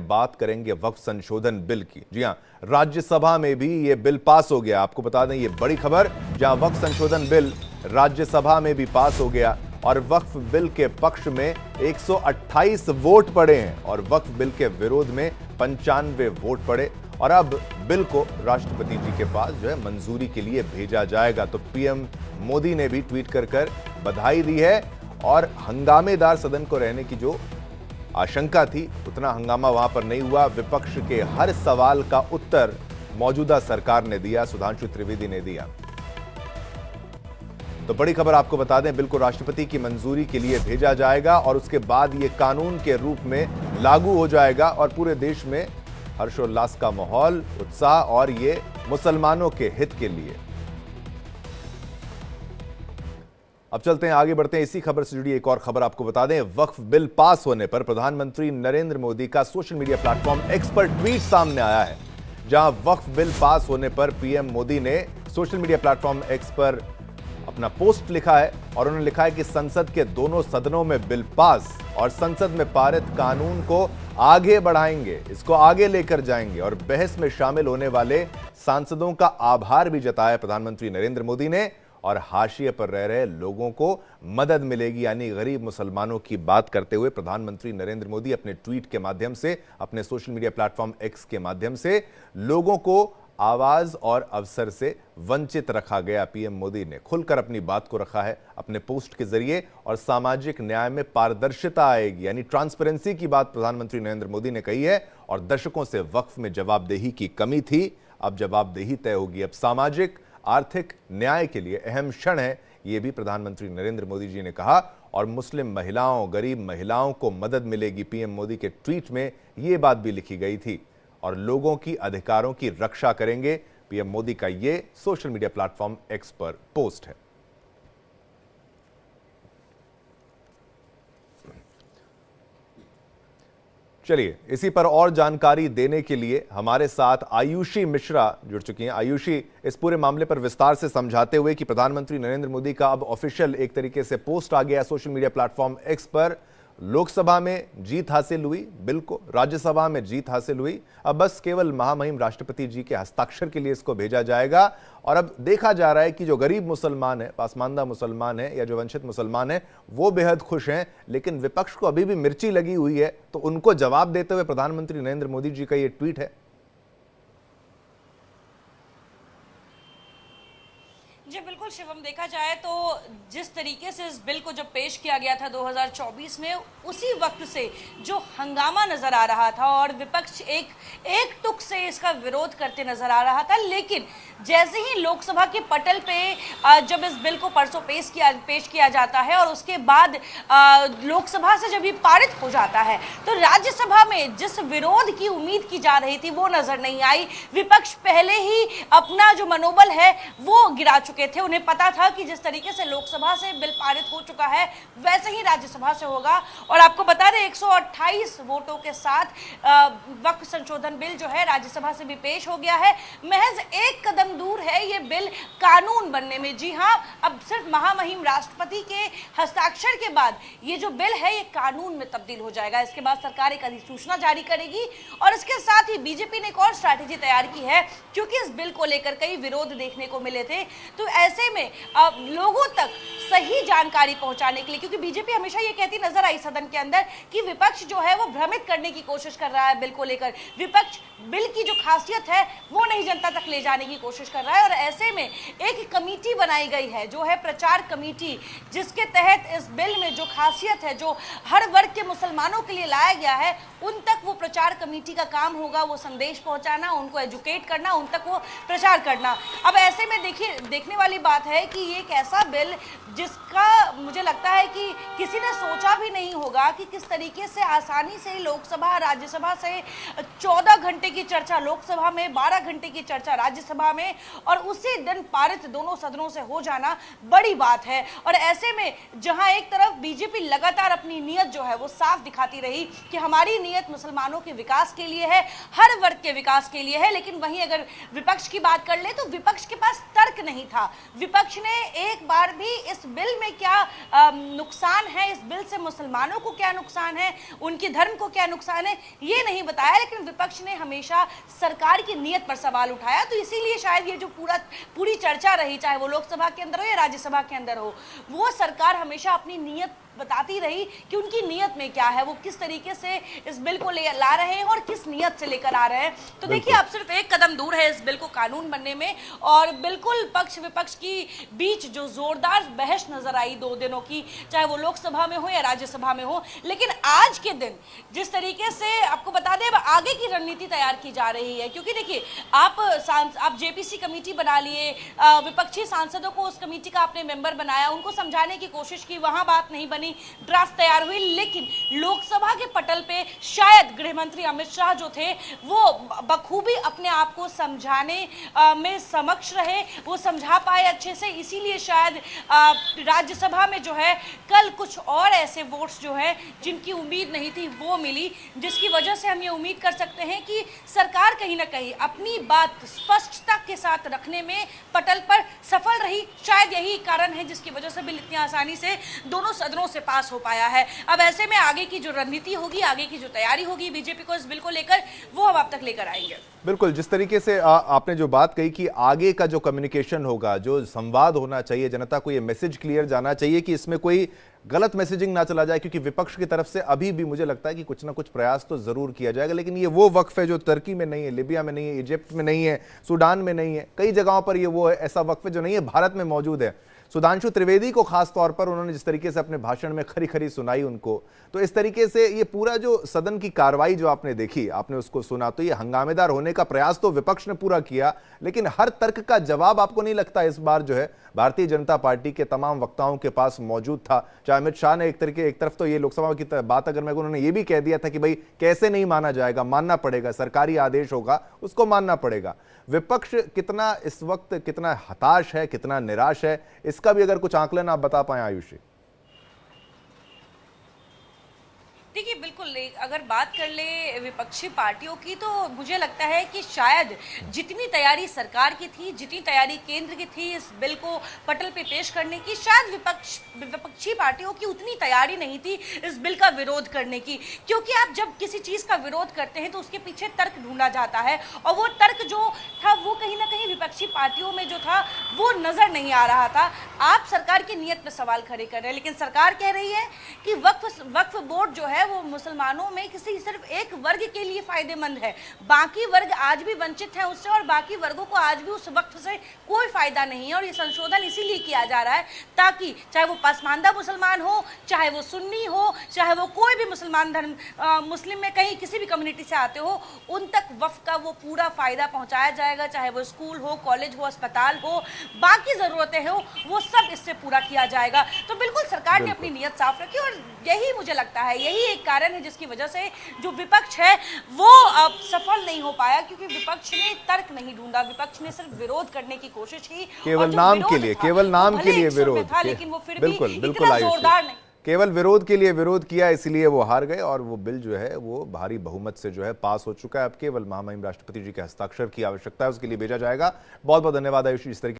बात करेंगे वक्फ संशोधन बिल की। जी हां, राज्यसभा में भी ये बिल पास हो गया। आपको बता दें ये बड़ी खबर, जहां वक्फ संशोधन बिल राज्यसभा में भी पास हो गया और वक्फ बिल के पक्ष में 128 वोट पड़े हैं और वक्फ बिल के विरोध में 95 वोट पड़े और अब बिल को राष्ट्रपति जी के पास जो है मंजूरी के लिए भेजा जाएगा। तो पीएम मोदी ने भी ट्वीट कर बधाई दी है और हंगामेदार सदन को रहने की जो आशंका थी उतना हंगामा वहां पर नहीं हुआ। विपक्ष के हर सवाल का उत्तर मौजूदा सरकार ने दिया, सुधांशु त्रिवेदी ने दिया। तो बड़ी खबर आपको बता दें, बिल को राष्ट्रपति की मंजूरी के लिए भेजा जाएगा और उसके बाद ये कानून के रूप में लागू हो जाएगा और पूरे देश में हर्षोल्लास का माहौल, उत्साह और ये मुसलमानों के हित के लिए। अब चलते हैं, आगे बढ़ते हैं। इसी खबर से जुड़ी एक और खबर आपको बता दें, वक्फ बिल पास होने पर प्रधानमंत्री नरेंद्र मोदी का सोशल मीडिया प्लेटफॉर्म एक्स पर ट्वीट सामने आया है, जहां वक्फ बिल पास होने पर पीएम मोदी ने सोशल मीडिया प्लेटफॉर्म एक्स पर अपना पोस्ट लिखा है और उन्होंने लिखा है कि संसद के दोनों सदनों में बिल पास और संसद में पारित कानून को आगे बढ़ाएंगे, इसको आगे लेकर जाएंगे और बहस में शामिल होने वाले सांसदों का आभार भी जताया प्रधानमंत्री नरेंद्र मोदी ने और हाशिए पर रह रहे लोगों को मदद मिलेगी, यानी गरीब मुसलमानों की बात करते हुए प्रधानमंत्री नरेंद्र मोदी अपने ट्वीट के माध्यम से, अपने सोशल मीडिया प्लेटफॉर्म एक्स के माध्यम से लोगों को आवाज और अवसर से वंचित रखा गया। पीएम मोदी ने खुलकर अपनी बात को रखा है अपने पोस्ट के जरिए और सामाजिक न्याय में पारदर्शिता आएगी, यानी ट्रांसपेरेंसी की बात प्रधानमंत्री नरेंद्र मोदी ने कही है। और दशकों से वक्फ में जवाबदेही की कमी थी, अब जवाबदेही तय होगी। अब सामाजिक आर्थिक न्याय के लिए अहम क्षण है, यह भी प्रधानमंत्री नरेंद्र मोदी जी ने कहा। और मुस्लिम महिलाओं, गरीब महिलाओं को मदद मिलेगी, पीएम मोदी के ट्वीट में यह बात भी लिखी गई थी। और लोगों की अधिकारों की रक्षा करेंगे, पीएम मोदी का यह सोशल मीडिया प्लेटफॉर्म एक्स पर पोस्ट है। चलिए, इसी पर और जानकारी देने के लिए हमारे साथ आयुषी मिश्रा जुड़ चुकी हैं। आयुषी, इस पूरे मामले पर विस्तार से समझाते हुए कि प्रधानमंत्री नरेंद्र मोदी का अब ऑफिशियल एक तरीके से पोस्ट आ गया सोशल मीडिया प्लेटफॉर्म एक्स पर, लोकसभा में जीत हासिल हुई, बिल को राज्यसभा में जीत हासिल हुई, अब बस केवल महामहिम राष्ट्रपति जी के हस्ताक्षर के लिए इसको भेजा जाएगा। और अब देखा जा रहा है कि जो गरीब मुसलमान है, पासमानदा मुसलमान है या जो वंचित मुसलमान है, वो बेहद खुश हैं, लेकिन विपक्ष को अभी भी मिर्ची लगी हुई है। तो उनको जवाब देते हुए प्रधानमंत्री नरेंद्र मोदी जी का ये ट्वीट है। जी बिल्कुल शिवम, देखा जाए तो जिस तरीके से इस बिल को जब पेश किया गया था 2024 में, उसी वक्त से जो हंगामा नजर आ रहा था और विपक्ष एक टुक से इसका विरोध करते नजर आ रहा था, लेकिन जैसे ही लोकसभा के पटल पे जब इस बिल को परसों पेश किया जाता है और उसके बाद लोकसभा से जब ये पारित हो जाता है, तो राज्यसभा में जिस विरोध की उम्मीद की जा रही थी वो नजर नहीं आई। विपक्ष पहले ही अपना जो मनोबल है वो गिरा चुके थे। उन्हें पता था कि जिस तरीके से लोकसभा से बिल पारित हो चुका है वैसे ही राज्यसभा से होगा। और आपको बता दें 128 वोटों के साथ वक्फ संशोधन बिल जो है राज्यसभा से भी पेश हो गया है। महज एक कदम दूर है ये बिल कानून बनने में। जी हां, अब सिर्फ महामहिम राष्ट्रपति के हस्ताक्षर के बाद ये जो बिल है ये कानून में तब्दील हो जाएगा। इसके बाद सरकार एक अधिसूचना जारी करेगी और इसके साथ ही बीजेपी ने एक और स्ट्रैटेजी तैयार की है, क्योंकि इस बिल को लेकर कई विरोध देखने को मिले थे। तो ऐसे में लोगों तक सही जानकारी पहुंचाने के लिए, क्योंकि बीजेपी हमेशा ये कहती नजर आई सदन के अंदर कि विपक्ष जो है वो भ्रमित करने की कोशिश कर रहा है बिल को लेकर, विपक्ष बिल की जो खासियत है वो नहीं जनता तक ले जाने की कोशिश कर रहा है। और ऐसे में एक कमेटी बनाई गई है जो है प्रचार कमेटी, जिसके तहत इस बिल में जो खासियत है, जो हर वर्ग के मुसलमानों के लिए लाया गया है, उन तक वो प्रचार कमेटी का काम होगा, वो संदेश पहुंचाना, उनको एजुकेट करना, उन तक वो प्रचार करना। अब ऐसे में देखिए, देखने वाली बात है कि ये एक ऐसा बिल जिसका मुझे लगता है कि किसी ने सोचा भी नहीं होगा कि किस तरीके से आसानी से लोकसभा राज्यसभा से 14 घंटे की चर्चा लोकसभा में, 12 घंटे की चर्चा राज्यसभा में और उसी दिन पारित दोनों सदनों से हो जाना बड़ी बात है। और ऐसे में जहां एक तरफ बीजेपी लगातार अपनी नीयत जो है वो साफ दिखाती रही कि हमारी नीयत मुसलमानों के विकास के लिए है, हर वर्ग के विकास के लिए है, लेकिन वहीं अगर विपक्ष की बात कर ले तो विपक्ष के पास तर्क नहीं था। विपक्ष ने एक बार भी इस बिल में क्या नुकसान है, इस बिल से मुसलमानों को क्या नुकसान है, उनके धर्म को क्या नुकसान है, ये नहीं बताया। लेकिन विपक्ष ने हमेशा सरकार की नीयत पर सवाल उठाया। तो इसीलिए शायद ये जो पूरी चर्चा रही, चाहे वो लोकसभा के अंदर हो या राज्यसभा के अंदर हो, वो सरकार हमेशा अपनी नीयत बताती रही कि उनकी नीयत में क्या है, वो किस तरीके से इस बिल को ला रहे हैं और किस नीयत से लेकर आ रहे हैं। तो देखिए, अब सिर्फ एक कदम दूर है इस बिल को कानून बनने में, और बिल्कुल पक्ष विपक्ष की बीच जो जोरदार बहस नजर आई 2 दिनों की, चाहे वो लोकसभा में हो या राज्यसभा में हो। लेकिन आज के दिन जिस तरीके से आपको बता दें, आगे की रणनीति तैयार की जा रही है, क्योंकि देखिए आप जेपीसी कमेटी बना लिए, विपक्षी सांसदों को उस कमेटी का आपने मेंबर बनाया, उनको समझाने की कोशिश की, वहां बात नहीं बनी, ड्राफ्ट तैयार हुई। लेकिन लोकसभा के पटल पे शायद गृह मंत्री अमित शाह जो थे वो बखूबी अपने आप को समझाने में समक्ष रहे, वो समझा पाए अच्छे से। इसीलिए शायद राज्यसभा में जो है कल कुछ और ऐसे वोट्स जो है जिनकी उम्मीद नहीं थी वो मिली, जिसकी वजह से हम ये उम्मीद कर सकते हैं कि सरकार कहीं ना कहीं अपनी बात स्पष्टता के साथ रखने में पटल पर सफल रही। शायद यही कारण है जिसकी वजह से बिल इतनी आसानी से दोनों सदनों से पास हो पाया है। अब ऐसे में आगे की जो रणनीति होगी, आगे की जो तैयारी होगी बीजेपी को इस बिल को लेकर, वो हम आप तक लेकर आएंगे। बिल्कुल, जिस तरीके से आपने जो बात कही कि आगे का जो कम्युनिकेशन होगा, जो संवाद होना चाहिए, जनता को ये मैसेज क्लियर जाना चाहिए कि इसमें कोई गलत मैसेजिंग ना चला जाए, क्योंकि विपक्ष की तरफ से अभी भी मुझे लगता है कि कुछ ना कुछ प्रयास तो जरूर किया जाएगा। लेकिन ये वो वक्फ है जो तुर्की में नहीं है, लिबिया में नहीं है, इजिप्ट में नहीं है, सूडान में नहीं है, कई जगहों पर ये वो है, ऐसा वक्फ है जो नहीं है, भारत में मौजूद है। सुधांशु त्रिवेदी को खास तौर पर उन्होंने जिस तरीके से अपने भाषण में खरी खरी सुनाई उनको, तो इस तरीके से ये पूरा जो सदन की कार्रवाई जो आपने देखी, आपने उसको सुना, तो ये हंगामेदार होने का प्रयास तो विपक्ष ने पूरा किया, लेकिन हर तर्क का जवाब आपको नहीं लगता इस बार जो है भारतीय जनता पार्टी के तमाम वक्ताओं के पास मौजूद था? चाहे अमित शाह ने एक तरफ तो ये लोकसभा की बात अगर मैं उन्होंने ये भी कह दिया था कि भाई कैसे नहीं माना जाएगा, मानना पड़ेगा, सरकारी आदेश होगा उसको मानना पड़ेगा। विपक्ष कितना इस वक्त कितना हताश है, कितना निराश है, इसका भी अगर कुछ आंकलन आप बता पाए आयुषी। देखिए, बिल्कुल अगर बात कर ले विपक्षी पार्टियों की, तो मुझे लगता है कि शायद जितनी तैयारी सरकार की थी, जितनी तैयारी केंद्र की थी इस बिल को पटल पे पेश करने की, शायद विपक्षी पार्टियों की उतनी तैयारी नहीं थी इस बिल का विरोध करने की। क्योंकि आप जब किसी चीज का विरोध करते हैं तो उसके पीछे तर्क ढूंढा जाता है, और वो तर्क जो था वो कहीं ना कहीं विपक्षी पार्टियों में जो था वो नजर नहीं आ रहा था। आप सरकार की नीयत पर सवाल खड़े कर रहे हैं, लेकिन सरकार कह रही है कि वक्फ बोर्ड जो है वो मुसलमानों में किसी सिर्फ एक वर्ग के लिए फायदेमंद है, बाकी वर्ग आज भी वंचित हैं उससे, और बाकी वर्गों को आज भी उस वक्त से कोई फायदा नहीं है। और ये संशोधन इसीलिए किया जा रहा है ताकि चाहे वो पसमानदा मुसलमान हो, चाहे वो सुन्नी हो, चाहे वो कोई भी मुसलमान धर्म मुस्लिम में कहीं किसी भी कम्युनिटी से आते हो, उन तक वक्फ का वो पूरा फायदा पहुंचाया जाएगा, चाहे वो स्कूल हो, कॉलेज हो, अस्पताल हो, बाकी जरूरतें हो, वो सब इससे पूरा किया जाएगा। तो बिल्कुल सरकार ने अपनी नीयत साफ रखी, और यही मुझे लगता है यही एक कारण है जिसकी वजह से जो विपक्ष है वो अब सफल नहीं हो पाया, क्योंकि विपक्ष ने तर्क नहीं ढूंढा, विपक्ष ने सिर्फ विरोध करने की कोशिश की, केवल नाम के लिए, केवल नाम के लिए विरोध था, लेकिन वो फिर बिल्कुल भी बिल्कुल इतना जोरदार नहीं, केवल विरोध के लिए विरोध किया, इसलिए वो हार गए, और वो बिल जो है वो भारी बहुमत से जो है पास हो चुका है। अब केवल महामहिम राष्ट्रपति जी के हस्ताक्षर की आवश्यकता है, उसके लिए भेजा जाएगा। बहुत बहुत धन्यवाद आयुषी, इस तरीके